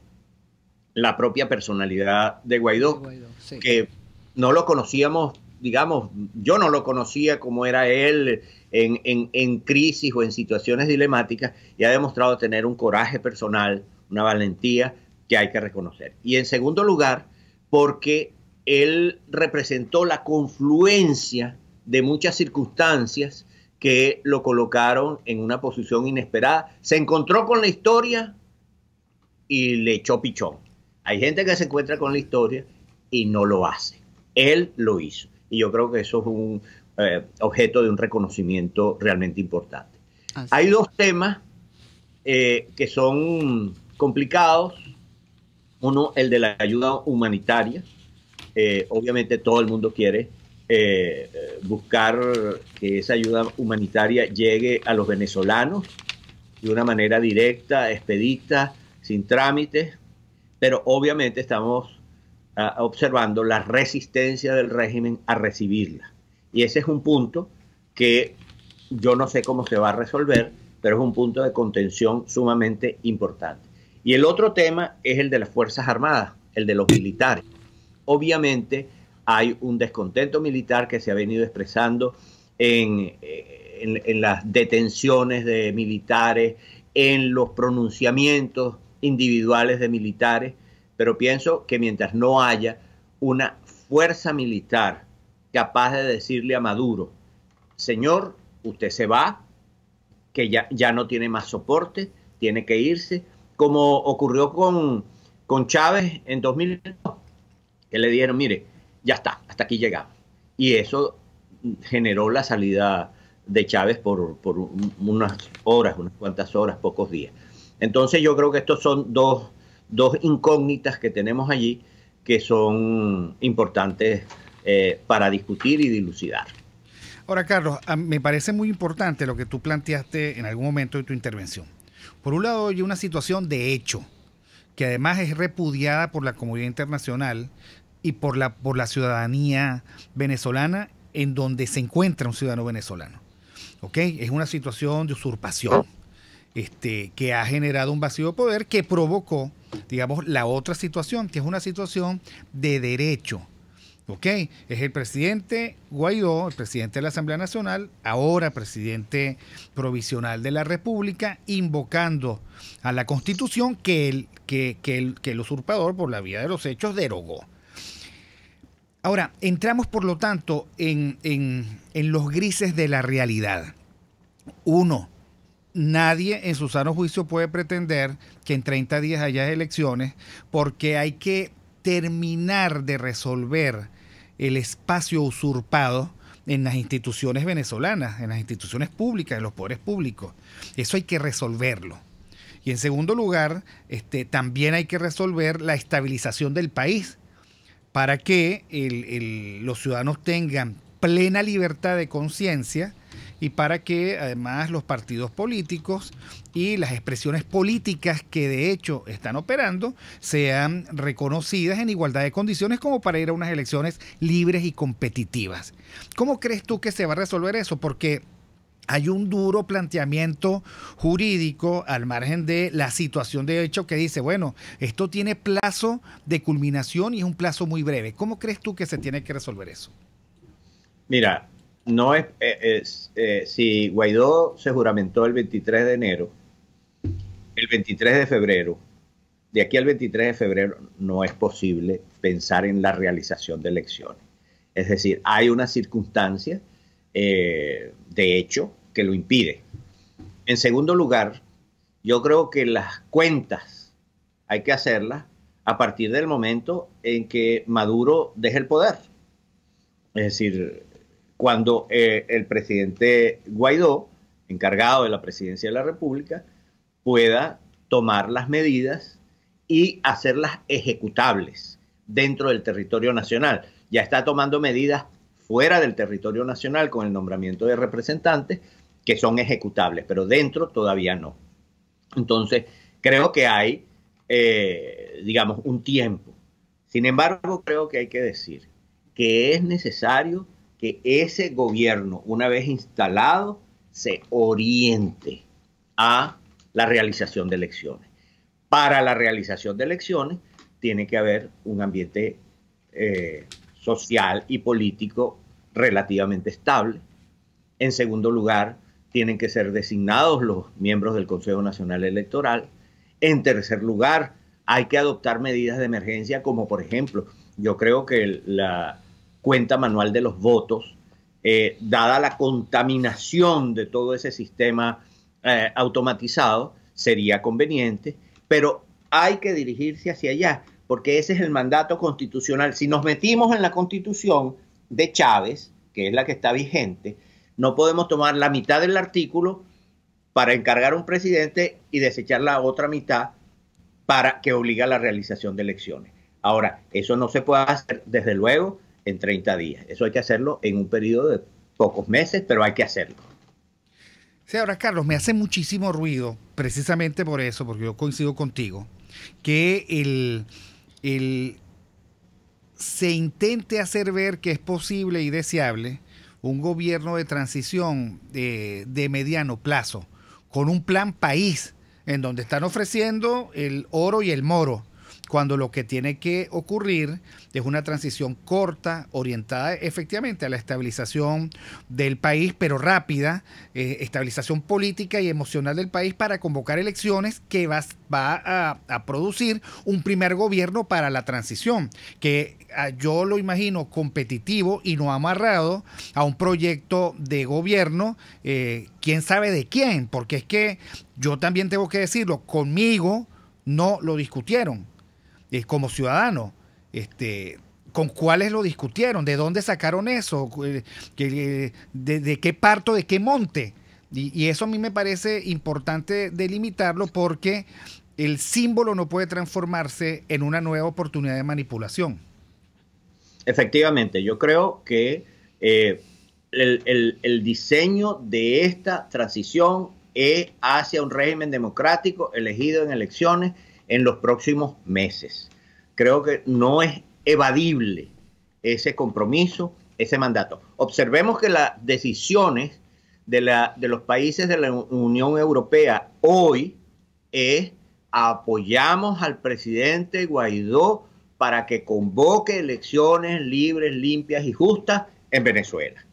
la propia personalidad de Guaidó, sí, que no lo conocíamos, digamos, yo no lo conocía como era él en crisis o en situaciones dilemáticas, y ha demostrado tener un coraje personal, una valentía que hay que reconocer. Y en segundo lugar, porque él representó la confluencia de muchas circunstancias que lo colocaron en una posición inesperada. Se encontró con la historia y le echó pichón. Hay gente que se encuentra con la historia y no lo hace. Él lo hizo. Y yo creo que eso es un objeto de un reconocimiento realmente importante. Hay dos temas que son complicados. Uno, el de la ayuda humanitaria. Obviamente todo el mundo quiere buscar que esa ayuda humanitaria llegue a los venezolanos de una manera directa, expedita, sin trámites, pero obviamente estamos observando la resistencia del régimen a recibirla. Y ese es un punto que yo no sé cómo se va a resolver, pero es un punto de contención sumamente importante. Y el otro tema es el de las Fuerzas Armadas, el de los militares. Obviamente hay un descontento militar que se ha venido expresando en las detenciones de militares, en los pronunciamientos individuales de militares, pero pienso que mientras no haya una fuerza militar capaz de decirle a Maduro, señor, usted se va, que ya no tiene más soporte, tiene que irse, como ocurrió con Chávez en 2002, que le dijeron, mire, ya está, hasta aquí llegamos. Y eso generó la salida de Chávez por unas horas, unas cuantas horas, pocos días. Entonces yo creo que estos son dos incógnitas que tenemos allí que son importantes para discutir y dilucidar. Ahora, Carlos, me parece muy importante lo que tú planteaste en algún momento de tu intervención. Por un lado, hay una situación de hecho, que además es repudiada por la comunidad internacional y por la ciudadanía venezolana en donde se encuentra un ciudadano venezolano. ¿Ok? Es una situación de usurpación que ha generado un vacío de poder que provocó, digamos, la otra situación, que es una situación de derecho. ¿Ok? Es el presidente Guaidó, el presidente de la Asamblea Nacional, ahora presidente provisional de la República, invocando a la Constitución que el usurpador, por la vía de los hechos, derogó. Ahora, entramos, por lo tanto, en los grises de la realidad. Uno, nadie en su sano juicio puede pretender que en 30 días haya elecciones, porque hay que terminar de resolver el espacio usurpado en las instituciones venezolanas, en las instituciones públicas, en los poderes públicos. Eso hay que resolverlo. Y en segundo lugar, también hay que resolver la estabilización del país para que los ciudadanos tengan plena libertad de conciencia y para que además los partidos políticos y las expresiones políticas que de hecho están operando sean reconocidas en igualdad de condiciones como para ir a unas elecciones libres y competitivas. ¿Cómo crees tú que se va a resolver eso? Porque hay un duro planteamiento jurídico al margen de la situación de hecho que dice, bueno, esto tiene plazo de culminación y es un plazo muy breve. ¿Cómo crees tú que se tiene que resolver eso? Mira, no si Guaidó se juramentó el 23 de enero, el 23 de febrero, de aquí al 23 de febrero no es posible pensar en la realización de elecciones. Es decir, hay una circunstancia de hecho que lo impide. En segundo lugar, yo creo que las cuentas hay que hacerlas a partir del momento en que Maduro deje el poder. Es decir, cuando el presidente Guaidó, encargado de la presidencia de la República, pueda tomar las medidas y hacerlas ejecutables dentro del territorio nacional. Ya está tomando medidas fuera del territorio nacional con el nombramiento de representantes que son ejecutables, pero dentro todavía no. Entonces, creo que hay, digamos, un tiempo. Sin embargo, creo que hay que decir que es necesario que ese gobierno, una vez instalado, se oriente a la realización de elecciones. Para la realización de elecciones tiene que haber un ambiente social y político relativamente estable. En segundo lugar, tienen que ser designados los miembros del Consejo Nacional Electoral. En tercer lugar, hay que adoptar medidas de emergencia, como por ejemplo, yo creo que la cuenta manual de los votos, dada la contaminación de todo ese sistema automatizado, sería conveniente, pero hay que dirigirse hacia allá, porque ese es el mandato constitucional. Si nos metimos en la Constitución de Chávez, que es la que está vigente, no podemos tomar la mitad del artículo para encargar a un presidente y desechar la otra mitad para que obliga a la realización de elecciones. Ahora, eso no se puede hacer, desde luego, en 30 días. Eso hay que hacerlo en un periodo de pocos meses, pero hay que hacerlo. Sí, ahora, Carlos, me hace muchísimo ruido, precisamente por eso, porque yo coincido contigo, que se intente hacer ver que es posible y deseable un gobierno de transición de mediano plazo, con un plan país, en donde están ofreciendo el oro y el moro, cuando lo que tiene que ocurrir es una transición corta, orientada efectivamente a la estabilización del país, pero rápida, estabilización política y emocional del país, para convocar elecciones que va a producir un primer gobierno para la transición, que yo lo imagino competitivo y no amarrado a un proyecto de gobierno, quién sabe de quién, porque es que yo también tengo que decirlo, conmigo no lo discutieron. Como ciudadano, ¿con cuáles lo discutieron? ¿De dónde sacaron eso? ¿De qué parto, de qué monte? Y eso a mí me parece importante delimitarlo, porque el símbolo no puede transformarse en una nueva oportunidad de manipulación. Efectivamente, yo creo que el diseño de esta transición es hacia un régimen democrático elegido en elecciones en los próximos meses. Creo que no es evadible ese compromiso, ese mandato. Observemos que las decisiones de los países de la Unión Europea hoy es: apoyamos al presidente Guaidó para que convoque elecciones libres, limpias y justas en Venezuela.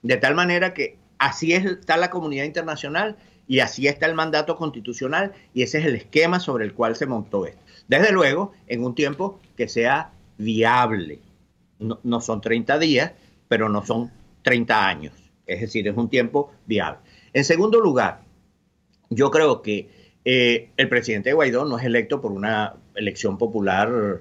De tal manera que así está la comunidad internacional y así está el mandato constitucional, y ese es el esquema sobre el cual se montó esto. Desde luego, en un tiempo que sea viable. No son 30 días, pero no son 30 años. Es decir, es un tiempo viable. En segundo lugar, yo creo que el presidente Guaidó no es electo por una elección popular,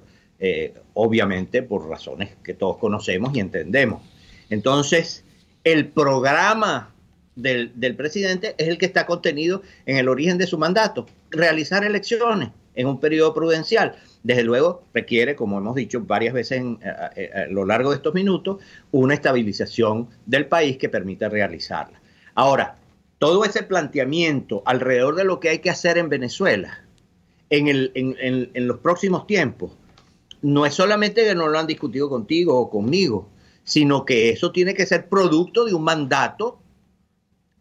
obviamente por razones que todos conocemos y entendemos. Entonces, el programa del presidente es el que está contenido en el origen de su mandato: realizar elecciones en un periodo prudencial. Desde luego requiere, como hemos dicho varias veces a lo largo de estos minutos, una estabilización del país que permita realizarla. Ahora, todo ese planteamiento alrededor de lo que hay que hacer en Venezuela en los próximos tiempos, no es solamente que no lo han discutido contigo o conmigo, sino que eso tiene que ser producto de un mandato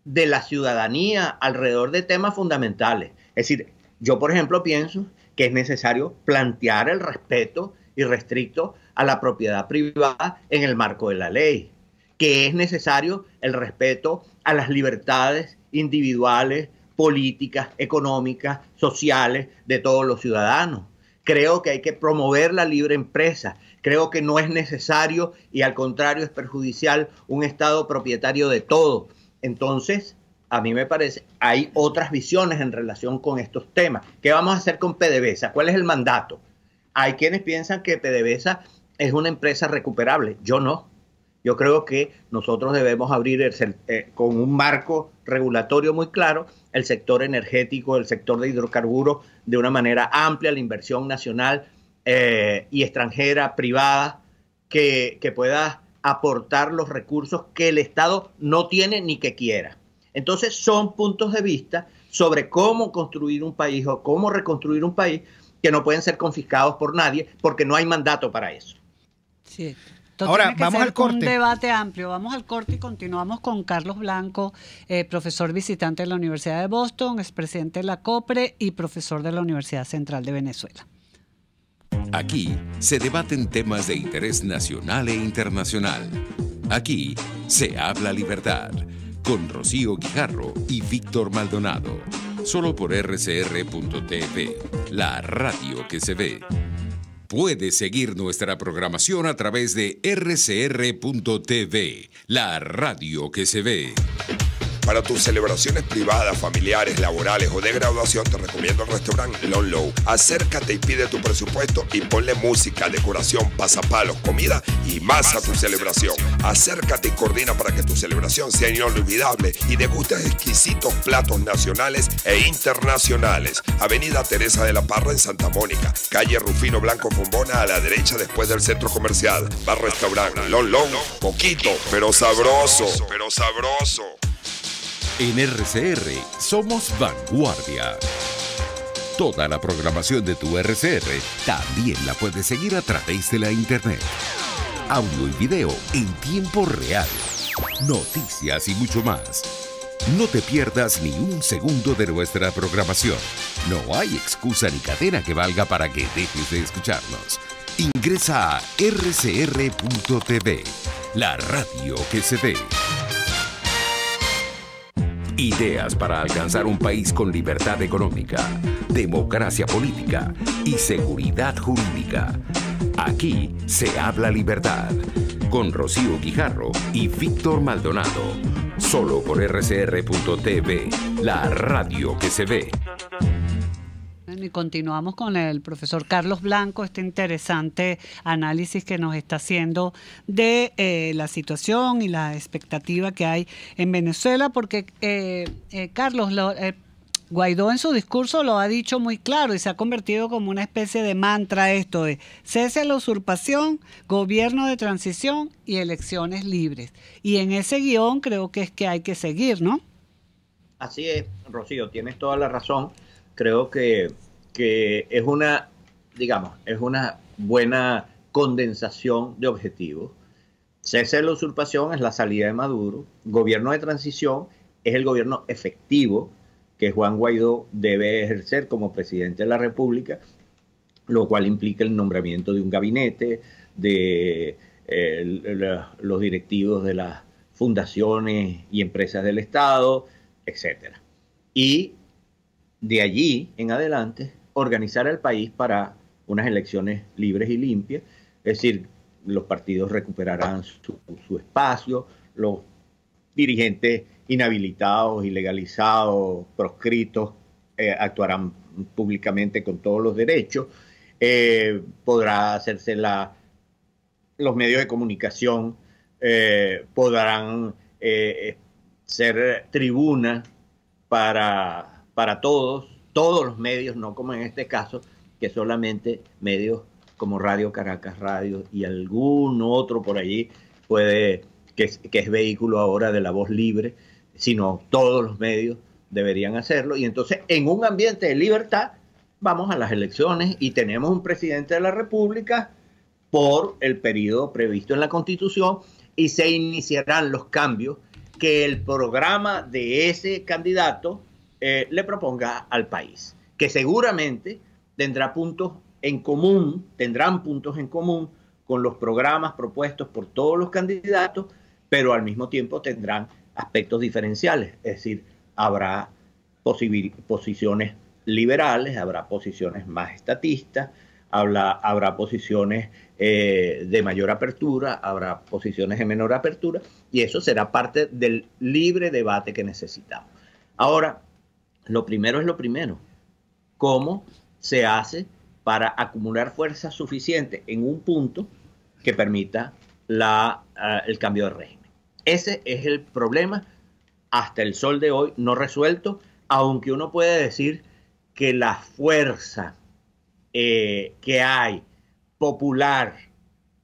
de la ciudadanía alrededor de temas fundamentales. Es decir, yo, por ejemplo, pienso que es necesario plantear el respeto irrestricto a la propiedad privada en el marco de la ley, que es necesario el respeto a las libertades individuales, políticas, económicas, sociales de todos los ciudadanos. Creo que hay que promover la libre empresa. Creo que no es necesario, y al contrario es perjudicial, un Estado propietario de todo. Entonces, a mí me parece, hay otras visiones en relación con estos temas. ¿Qué vamos a hacer con PDVSA? ¿Cuál es el mandato? Hay quienes piensan que PDVSA es una empresa recuperable. Yo no. Yo creo que nosotros debemos abrir con un marco regulatorio muy claro el sector energético, el sector de hidrocarburos de una manera amplia, la inversión nacional y extranjera, privada, que pueda aportar los recursos que el Estado no tiene ni que quiera. Entonces son puntos de vista sobre cómo construir un país o cómo reconstruir un país que no pueden ser confiscados por nadie porque no hay mandato para eso. Sí. Ahora, vamos al corte. Un debate amplio. Vamos al corte y continuamos con Carlos Blanco, profesor visitante de la Universidad de Boston, expresidente de la COPRE y profesor de la Universidad Central de Venezuela. Aquí se debaten temas de interés nacional e internacional. Aquí se habla libertad. Con Rocío Guijarro y Víctor Maldonado. Solo por rcr.tv, la radio que se ve. Puedes seguir nuestra programación a través de rcr.tv, la radio que se ve. Para tus celebraciones privadas, familiares, laborales o de graduación, te recomiendo el restaurante Lon Low. Acércate y pide tu presupuesto y ponle música, decoración, pasapalos, comida y más a tu celebración. Acércate y coordina para que tu celebración sea inolvidable y degustes exquisitos platos nacionales e internacionales. Avenida Teresa de la Parra en Santa Mónica, calle Rufino Blanco Fombona a la derecha después del centro comercial. Bar restaurante Lon Low, poquito, pero sabroso. En RCR somos vanguardia. Toda la programación de tu RCR también la puedes seguir a través de la internet. Audio y video en tiempo real. Noticias y mucho más. No te pierdas ni un segundo de nuestra programación. No hay excusa ni cadena que valga para que dejes de escucharnos. Ingresa a rcr.tv, la radio que se ve. Ideas para alcanzar un país con libertad económica, democracia política y seguridad jurídica. Aquí se habla libertad. Con Rocío Guijarro y Víctor Maldonado. Solo por rcr.tv, la radio que se ve. Y continuamos con el profesor Carlos Blanco, este interesante análisis que nos está haciendo de la situación y la expectativa que hay en Venezuela, porque Carlos, Guaidó en su discurso lo ha dicho muy claro y se ha convertido como una especie de mantra esto de cese a la usurpación, gobierno de transición y elecciones libres. Y en ese guión creo que es que hay que seguir, ¿no? Así es, Rocío, tienes toda la razón. Creo que es una, digamos, es una buena condensación de objetivos. Cese de la usurpación es la salida de Maduro. Gobierno de transición es el gobierno efectivo que Juan Guaidó debe ejercer como presidente de la República, lo cual implica el nombramiento de un gabinete, de los directivos de las fundaciones y empresas del Estado, etc. Y de allí en adelante organizar el país para unas elecciones libres y limpias, es decir, los partidos recuperarán su espacio, los dirigentes inhabilitados, ilegalizados, proscritos, actuarán públicamente con todos los derechos, podrá hacerse los medios de comunicación, podrán ser tribuna para todos los medios, no como en este caso, que solamente medios como Radio Caracas Radio y algún otro por allí que es vehículo ahora de la voz libre, sino todos los medios deberían hacerlo. Y entonces, en un ambiente de libertad, vamos a las elecciones y tenemos un presidente de la República por el periodo previsto en la Constitución y se iniciarán los cambios que el programa de ese candidato le proponga al país, que seguramente tendrán puntos en común con los programas propuestos por todos los candidatos, pero al mismo tiempo tendrán aspectos diferenciales, es decir, habrá posiciones liberales, habrá posiciones más estatistas, habrá posiciones de mayor apertura, habrá posiciones de menor apertura, y eso será parte del libre debate que necesitamos. Ahora, lo primero es lo primero. ¿Cómo se hace para acumular fuerza suficiente en un punto que permita el cambio de régimen? Ese es el problema hasta el sol de hoy no resuelto, aunque uno puede decir que la fuerza que hay popular,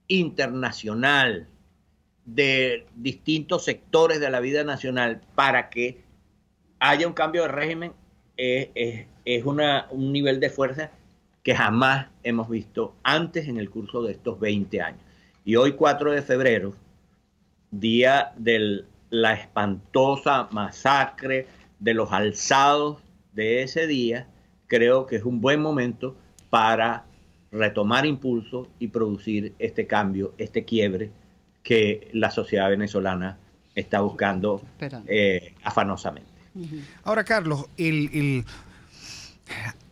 internacional, de distintos sectores de la vida nacional para que haya un cambio de régimen es un nivel de fuerza que jamás hemos visto antes en el curso de estos 20 años. Y hoy, 4 de febrero, día de la espantosa masacre, de los alzados de ese día, creo que es un buen momento para retomar impulso y producir este cambio, este quiebre que la sociedad venezolana está buscando afanosamente. Ahora, Carlos,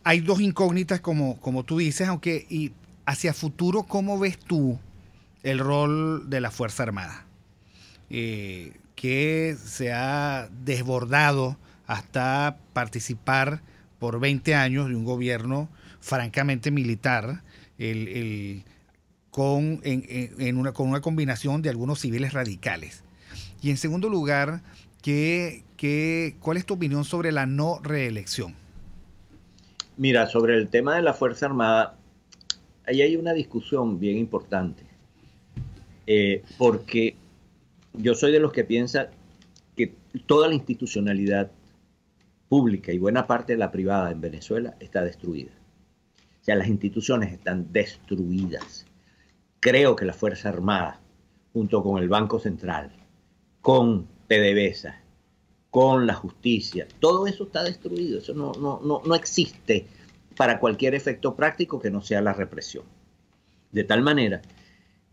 hay dos incógnitas, como tú dices, aunque y hacia futuro, ¿cómo ves tú el rol de la Fuerza Armada? Que se ha desbordado hasta participar por 20 años de un gobierno francamente militar, con una combinación de algunos civiles radicales. Y en segundo lugar, ¿cuál es tu opinión sobre la no reelección? Mira, sobre el tema de la Fuerza Armada, ahí hay una discusión bien importante, porque yo soy de los que piensa que toda la institucionalidad pública y buena parte de la privada en Venezuela está destruida. O sea, las instituciones están destruidas. Creo que la Fuerza Armada, junto con el Banco Central, con PDVSA, con la justicia, todo eso está destruido. Eso no existe para cualquier efecto práctico que no sea la represión. De tal manera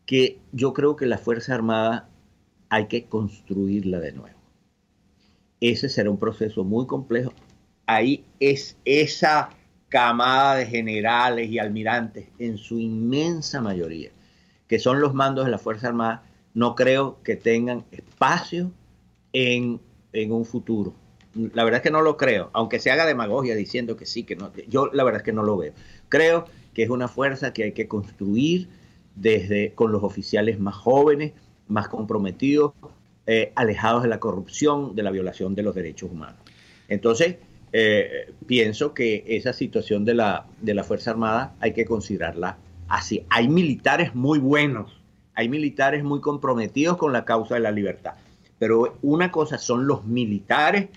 que yo creo que la Fuerza Armada hay que construirla de nuevo. Ese será un proceso muy complejo. Ahí es esa camada de generales y almirantes, en su inmensa mayoría, que son los mandos de la Fuerza Armada, no creo que tengan espacio en un futuro. La verdad es que no lo creo, aunque se haga demagogia diciendo que sí, que no. Yo la verdad es que no lo veo. Creo que es una fuerza que hay que construir con los oficiales más jóvenes, más comprometidos, alejados de la corrupción, de la violación de los derechos humanos. Entonces, pienso que esa situación de la Fuerza Armada hay que considerarla así. Hay militares muy buenos, hay militares muy comprometidos con la causa de la libertad, pero una cosa son los militares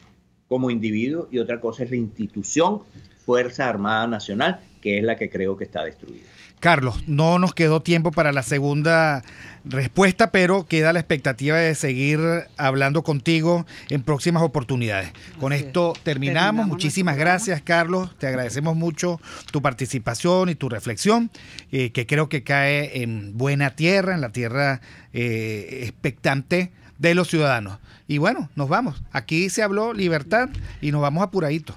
como individuos y otra cosa es la institución Fuerza Armada Nacional, que es la que creo que está destruida. Carlos, no nos quedó tiempo para la segunda respuesta, pero queda la expectativa de seguir hablando contigo en próximas oportunidades. Con esto terminamos. Muchísimas gracias, Carlos. Te agradecemos mucho tu participación y tu reflexión, que creo que cae en buena tierra, en la tierra expectante de los ciudadanos. Y bueno, nos vamos. Aquí se habló libertad y nos vamos apuradito.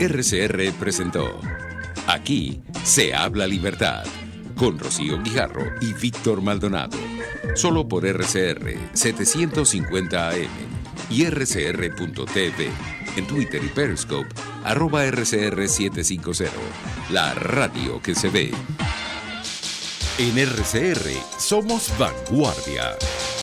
RCR presentó Aquí se habla libertad, con Rocío Guijarro y Víctor Maldonado, solo por RCR 750 AM y rcr.tv, en Twitter y Periscope, @RCR750, la radio que se ve. En RCR somos vanguardia.